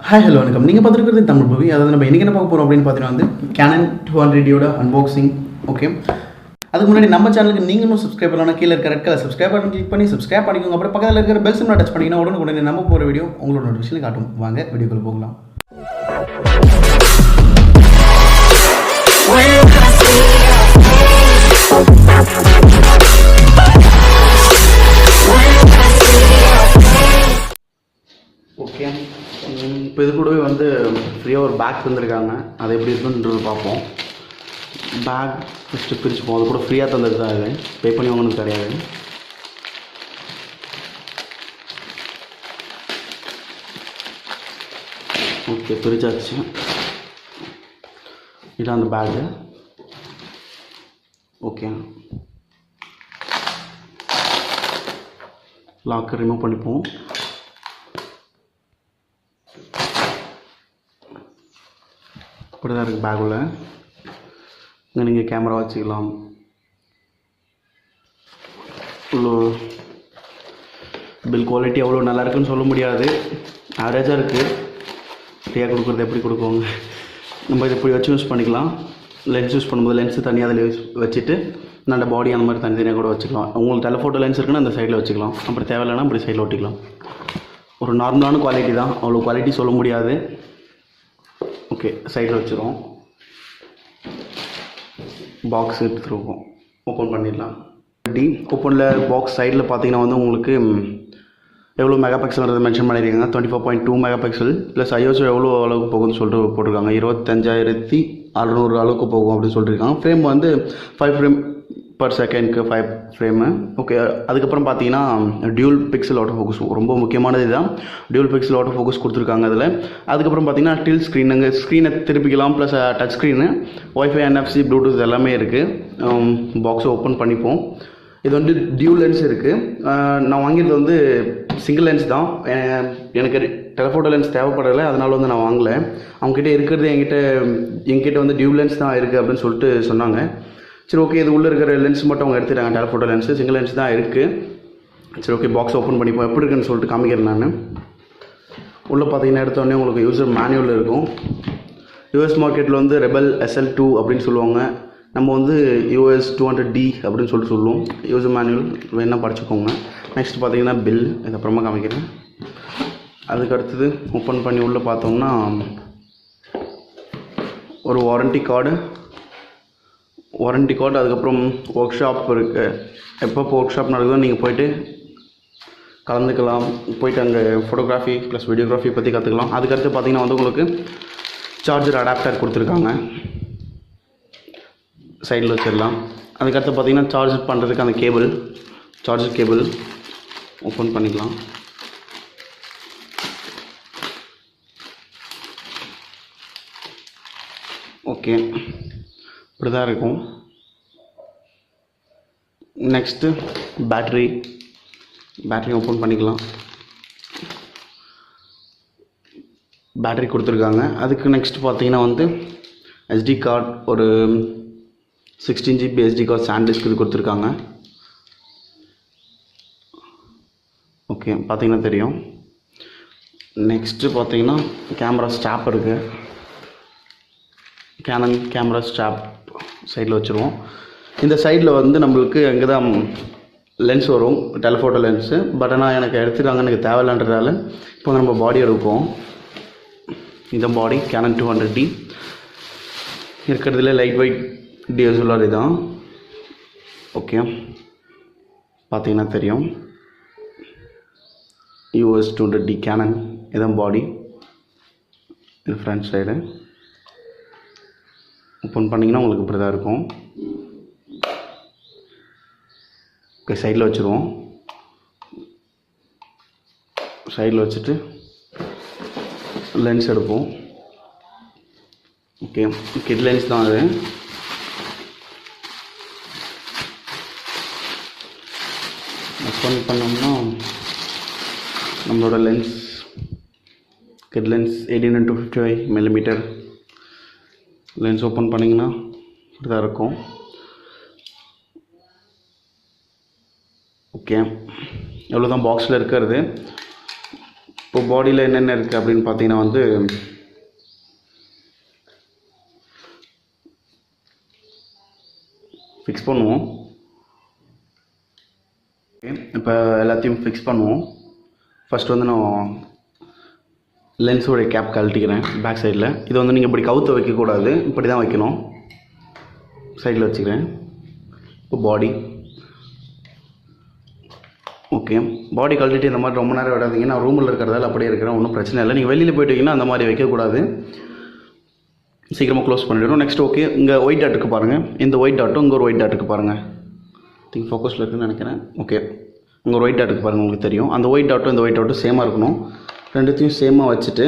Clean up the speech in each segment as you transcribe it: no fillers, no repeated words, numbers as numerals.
Hi hello வணக்கம். நீங்கள் பார்த்துருக்கிறது Tamil movie. அதாவது நம்ம இன்றைக்கி என்ன பார்க்க போகிறோம் அப்படின்னு பார்த்தீங்கன்னா Canon 200D அன்பாக்சிங். ஓகே, அதுக்கு முன்னாடி நம்ம சேனலுக்கு நீங்கள் இன்னும் சப்ஸ்கிரைப் பண்ணலாம். கீழே இருக்கிற ரெட் கலர் சப்ஸ்கிரைப் பண்ணி கிளிக் பண்ணி சப்ஸ்கிரைப் பண்ணிக்கோங்க. அப்புறம் பக்கத்தில் இருக்கிற பெல் சிம்லை டச் பண்ணிங்கன்னா உடனே நம்ம போகிற வீடியோ உங்களோட நோட்டிஃபிகேஷன் காட்டும். வாங்க வீடியோக்குள்ள போகலாம். ஓகே, இப்போ இது கூடவே வந்து ஃப்ரீயாக ஒரு பேக் தந்துருக்காங்க. அது எப்படி இருக்குன்றது பார்ப்போம். பேக் ஃபஸ்ட்டு பிரிச்சுப்போம். அது கூட ஃப்ரீயாக தந்தது தான். இது பே பண்ணி வாங்கணும் கிடையாது. ஓகே, பிரிச்சாச்சு. இதான் அந்த பேக்கு. ஓகே, லாக்கர் ரிமூவ் பண்ணிப்போம். இப்படி தான் இருக்குது பேக்குள்ள. இங்கே நீங்கள் கேமரா வச்சுக்கலாம். இவ்வளோ பில் குவாலிட்டி அவ்வளோ நல்லா இருக்குன்னு சொல்ல முடியாது, ஆவரேஜாக இருக்குது. ஃப்ரீயாக கொடுக்குறது எப்படி கொடுக்குவாங்க. நம்ம இதை இப்படி வச்சு யூஸ் பண்ணிக்கலாம். லென்ஸ் யூஸ் பண்ணும்போது லென்ஸு தனியாக அதில் வச்சுட்டு நல்ல பாடி அந்த மாதிரி தனித்தனியாக கூட வச்சுக்கலாம். உங்களுக்கு டெலஃபோட்டோ லென்ஸ் இருக்குன்னா அந்த சைடில் வச்சுக்கலாம். அப்படி தேவையில்லைன்னா அப்படி சைடில் ஒட்டிக்கலாம். ஒரு நார்மலான குவாலிட்டி தான், அவ்வளோ குவாலிட்டி சொல்ல முடியாது. ஓகே, சைடில் வச்சுருவோம். பாக்ஸ் எடுத்துருவோம், ஓப்பன் பண்ணிடலாம். ஓப்பனில் பாக்ஸ் சைடில் பார்த்தீங்கன்னா வந்து உங்களுக்கு எவ்வளோ மெகா பிக்சல்ன்றது மென்ஷன் பண்ணியிருக்காங்க. 24.2 மெகா பிக்சல் ப்ளஸ் ஐஎஸ்ஓ எவ்வளோ அளவுக்கு போகுதுன்னு சொல்லிட்டு போட்டிருக்காங்க. 25,600 அளவுக்கு போகும் அப்படின்னு சொல்லியிருக்காங்க. ஃப்ரேம் வந்து 5 ஃப்ரேம் பர் செகண்ட்க்கு 5 ஃப்ரேமு. ஓகே, அதுக்கப்புறம் பார்த்தீங்கன்னா டியூல் பிக்சல் ஆட்டோ ஃபோக்கஸ் ரொம்ப முக்கியமானது இதுதான். டியூல் பிக்சல் ஆட்டோ ஃபோக்கஸ் கொடுத்துருக்காங்க அதில். அதுக்கப்புறம் பார்த்தீங்கன்னா டில் ஸ்க்ரீன், அங்கே ஸ்க்ரீனை திருப்பிக்கலாம். Plus touch screen, wifi, NFC, bluetooth எல்லாமே இருக்குது. பாக்ஸை ஓப்பன் பண்ணிப்போம். இது வந்து டியூல் லென்ஸ் இருக்குது. நான் வாங்கியது வந்து சிங்கிள் லென்ஸ் தான். எனக்கு டெலஃபோட்டோ லென்ஸ் தேவைப்படலை, அதனால் வந்து நான் வாங்கலை. அவங்ககிட்ட இருக்கிறது எங்கிட்ட வந்து டியூல் லென்ஸ் தான் இருக்குது அப்படின்னு சொல்லிட்டு சொன்னாங்க. சரி, ஓகே, இது உள்ளே இருக்கிற லென்ஸ் மட்டும் அவங்க எடுத்துட்டாங்க. டெலஃபோட்டோ லென்ஸு சிங்கிள் லென்ஸ் தான் இருக்குது. சரி, ஓகே, பாக்ஸ் ஓப்பன் பண்ணிப்போம். எப்படி இருக்குன்னு சொல்லிட்டு காமிக்கிறேன் நான். உள்ளே பார்த்தீங்கன்னா எடுத்தோடனே உங்களுக்கு யூசர் மேனுவல் இருக்கும். யூஎஸ் மார்க்கெட்டில் வந்து ரெபல் SL2 அப்படின்னு சொல்லுவாங்க. நம்ம வந்து US 200D அப்படின்னு சொல்லிட்டு சொல்லுவோம். யூசர் மேனுவல் வேணால் படிச்சுக்கோங்க. நெக்ஸ்ட் பார்த்தீங்கன்னா பில், இது அப்புறமா காமிக்கிறேன். அதுக்கு அடுத்தது ஓப்பன் பண்ணி உள்ளே பார்த்தோம்னா ஒரு வாரண்ட்டி கார்டு, அதுக்கப்புறம் ஒர்க் ஷாப் இருக்குது. எப்போ ஒர்க் ஷாப் நடக்குதோ நீங்கள் போய்ட்டு கலந்துக்கலாம். போய்ட்டு அங்கே ஃபோட்டோகிராஃபி ப்ளஸ் வீடியோகிராஃபி பற்றி கற்றுக்கலாம். அதுக்கடுத்து பார்த்தீங்கன்னா வந்து உங்களுக்கு சார்ஜர் அடாப்டர் கொடுத்துருக்காங்க, சைடில் வச்சிடலாம். அதுக்கடுத்து பார்த்தீங்கன்னா சார்ஜ் பண்ணுறதுக்கு அந்த சார்ஜர் கேபிள் ஓப்பன் பண்ணிக்கலாம். ஓகே, இப்படி தான் இருக்கும். நெக்ஸ்ட்டு பேட்ரி ஓப்பன் பண்ணிக்கலாம். பேட்ரி கொடுத்துருக்காங்க. அதுக்கு நெக்ஸ்ட் பார்த்தீங்கன்னா வந்து SD கார்டு, ஒரு 16 GB SD கார்டு சாண்டிஸ்க் இது கொடுத்துருக்காங்க. ஓகே, பார்த்தீங்கன்னா தெரியும். நெக்ஸ்ட்டு பார்த்தீங்கன்னா கேமரா ஸ்டாப் இருக்குது. Canon கேமரா ஸ்டாப் சைடில் வச்சுருவோம். இந்த சைடில் வந்து நம்மளுக்கு அங்கே தான் லென்ஸ் வரும், டெலஃபோட்டோ லென்ஸு. பட் ஆனால் எனக்கு எடுத்துக்காங்க, எனக்கு தேவையில்லைன்றதால இப்போ நம்ம பாடி எடுப்போம். இந்த பாடி Canon 200D இருக்கிறதுல லைட் வெயிட் DSLR தான். ஓகே, பார்த்தீங்கன்னா தெரியும். US 200D Canon, இதான் பாடி. இது ஃப்ரண்ட் சைடு. ஓப்பன் பண்ணிங்கன்னா உங்களுக்கு இப்படி தான் இருக்கும். ஓகே, சைடில் வச்சுருவோம். சைடில் வச்சுட்டு லென்ஸ் எடுப்போம். ஓகே, கிட் லென்ஸ் தான் அது. ஓப்பன் பண்ணோம்னா நம்மளோட lens kit lens 18x55 mm lens open பண்ணிங்கன்னா இப்படி தான் இருக்கும். ஓகே, எவ்வளோ தான் பாக்ஸில் இருக்கிறது. இப்போ பாடியில் என்னென்ன இருக்குது அப்படின்னு பார்த்தீங்கன்னா வந்து ஃபிக்ஸ் பண்ணுவோம். ஓகே, இப்போ எல்லாத்தையும் ஃபிக்ஸ் பண்ணுவோம். ஃபஸ்ட் வந்து நான் லென்ஸோடைய கேப் கழட்டிக்கிறேன் பேக் சைடில். இதை வந்து நீங்கள் இப்படி கவுத்து வைக்கக்கூடாது, இப்படி தான் வைக்கணும். சைடில் வச்சுக்கிறேன். இப்போ பாடி ஓகே, பாடி கழட்டிட்டு இந்த மாதிரி ரொம்ப நேரம் விடாதீங்க. நான் ரூமில் இருக்கிறதால அப்படியே இருக்கிறேன், ஒன்றும் பிரச்சனை இல்லை. நீங்கள் வெளியில் போய்ட்டிங்கன்னா அந்த மாதிரி வைக்கக்கூடாது, சீக்கிரமாக க்ளோஸ் பண்ணிவிடணும். நெக்ஸ்ட் ஓகே, இங்கே ஒயிட் டாட்டுக்கு பாருங்கள். இந்த ஒயிட் டாட்டும் இங்கே ஒரு ஒயிட் டாட்டுக்கு பாருங்கள். திங்க் ஃபோக்கஸில் இருக்குதுன்னு நினைக்கிறேன். ஓகே, இங்கே ஒரு ஒயிட் டாட்டுக்கு பாருங்கள், உங்களுக்கு தெரியும். அந்த ஒயிட் டாட்டும் இந்த ஒயிட் டாட்டும் சேமாக இருக்கணும். ரெண்டுத்தையும் சேமாக வச்சுட்டு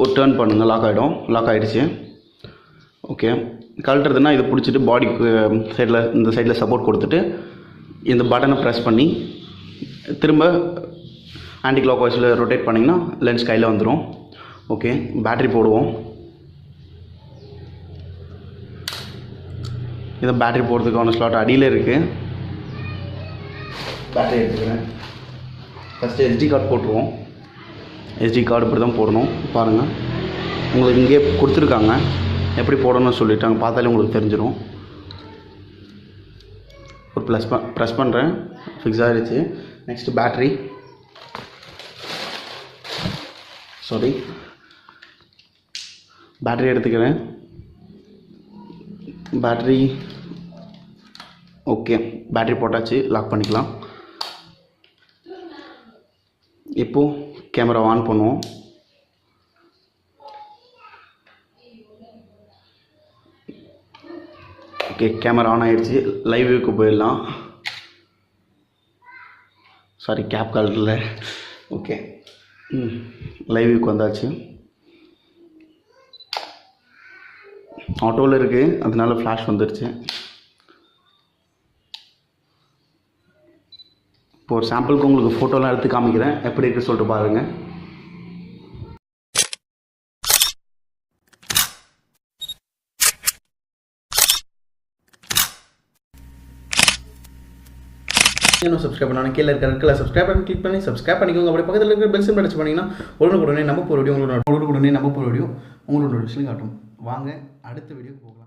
ஒரு டேர்ன் பண்ணுங்கள். லாக் ஆகிடும். லாக் ஆகிடுச்சு. ஓகே, கழட்டுறதுன்னா இதை பிடிச்சிட்டு பாடிக்கு சைடில் இந்த சைடில் சப்போர்ட் கொடுத்துட்டு இந்த பட்டனை ப்ரெஸ் பண்ணி திரும்ப ஆன்டி கிளாக் வைஸில் ரொட்டேட் பண்ணிங்கன்னா லென்ஸ் கையில் வந்துடும். ஓகே, பேட்ரி போடுவோம். இதை பேட்ரி போடுறதுக்கான ஸ்லாட் அடியில் இருக்குது. பேட்டரி எடுத்துக்கிறேன். ஃபஸ்ட்டு எஸ்டி கார்டு போட்டுருவோம். எஸ்டி கார்டு இப்படி தான் போடணும். பாருங்கள், உங்களுக்கு இங்கே கொடுத்துருக்காங்க எப்படி போடணும்னு சொல்லிட்டாங்க. பார்த்தாலே உங்களுக்கு தெரிஞ்சிடும். ஒரு ப்ரெஸ் பண்ணுறேன். ஃபிக்ஸ் ஆகிடுச்சு. நெக்ஸ்ட்டு பேட்ரி பேட்டரி எடுத்துக்கிறேன். பேட்டரி ஓகே, பேட்டரி போட்டாச்சு. லாக் பண்ணிக்கலாம். இப்போது கேமரா ஆன் பண்ணுவோம். ஓகே, கேமரா ஆன் ஆகிடுச்சு. லைவ் வியூக்கு போயிடலாம். சாரி, கேப் காலில். ஓகே, லைவ் வியூக்கு வந்தாச்சு. ஆட்டோவில் இருக்குது, அதனால ஃப்ளாஷ் வந்துடுச்சு. இப்போ ஒரு சாம்பிளுக்கு உங்களுக்கு ஃபோட்டோலாம் எடுத்து காமிக்கிறேன், எப்படி இருக்குன்னு சொல்லிட்டு பாருங்கள். இன்னும் சப்ஸ்கிரைப் பண்ணாலும் கீழே இருக்கிற சப்ஸ்கிரைப் பண்ணி கிளிக் பண்ணி சப்ஸ்கிரைப் பண்ணிக்கோங்க. அப்படி பக்கத்தில் இருக்கிற பெல் சிம்பிள் அடிச்சு பண்ணிங்கன்னா உடனே நம்ம போகிற வீடியோ உங்களோட நோட்டிஃபிகேஷன் காட்டும். வாங்க அடுத்த வீடியோக்கு போகலாம்.